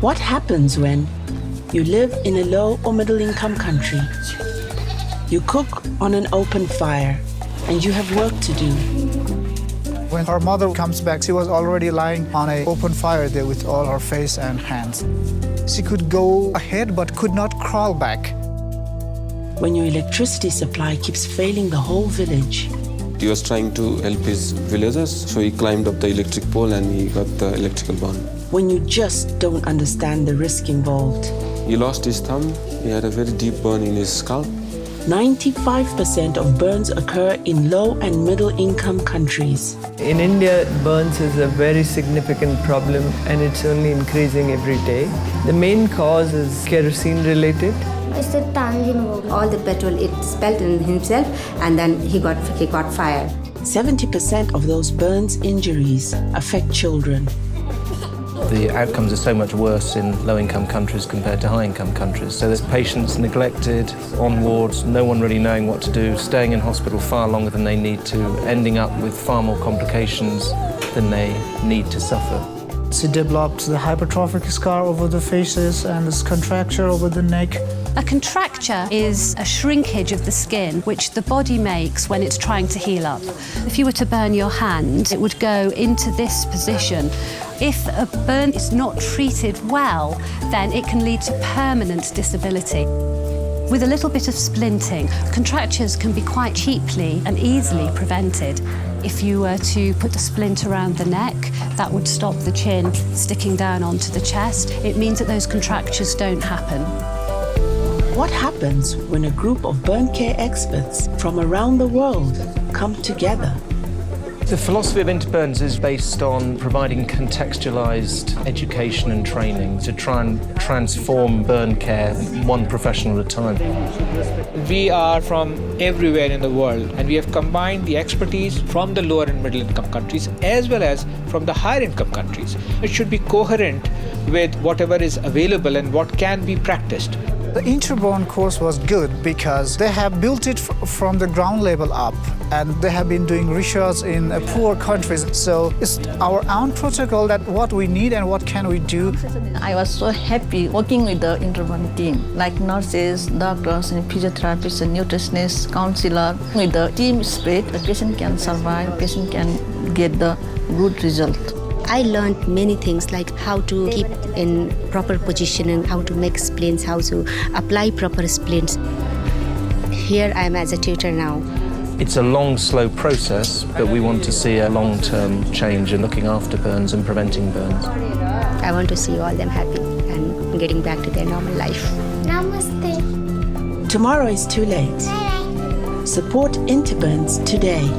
What happens when you live in a low or middle income country? You cook on an open fire and you have work to do. When her mother comes back, she was already lying on an open fire there with all her face and hands. She could go ahead but could not crawl back. When your electricity supply keeps failing the whole village. He was trying to help his villagers, so he climbed up the electric pole and he got the electrical burn. When you just don't understand the risk involved. He lost his thumb, he had a very deep burn in his scalp. 95% of burns occur in low and middle income countries. In India, burns is a very significant problem and it's only increasing every day. The main cause is kerosene related. It's the tangent. All the petrol it spilled in himself and then he got fired. 70% of those burns injuries affect children. The outcomes are so much worse in low-income countries compared to high-income countries. So there's patients neglected, on wards, no one really knowing what to do, staying in hospital far longer than they need to, ending up with far more complications than they need to suffer. She developed the hypertrophic scar over the faces and this contracture over the neck. A contracture is a shrinkage of the skin which the body makes when it's trying to heal up. If you were to burn your hand, it would go into this position. If a burn is not treated well, then it can lead to permanent disability. With a little bit of splinting, contractures can be quite cheaply and easily prevented. If you were to put a splint around the neck, that would stop the chin sticking down onto the chest. It means that those contractures don't happen. What happens when a group of burn care experts from around the world come together? The philosophy of Interburns is based on providing contextualised education and training to try and transform burn care one professional at a time. We are from everywhere in the world and we have combined the expertise from the lower and middle income countries as well as from the higher income countries. It should be coherent with whatever is available and what can be practiced. The Interburns course was good because they have built it from the ground level up and they have been doing research in poor countries. So it's our own protocol that what we need and what can we do. I was so happy working with the Interburns team, like nurses, doctors, and physiotherapists, and nutritionists, counselor. With the team spirit, the patient can survive, the patient can get the good result. I learned many things like how to keep in proper position and how to make splints, how to apply proper splints. Here I am as a tutor now. It's a long, slow process, but we want to see a long-term change in looking after burns and preventing burns. I want to see all them happy and getting back to their normal life. Namaste. Tomorrow is too late. Support Interburns today.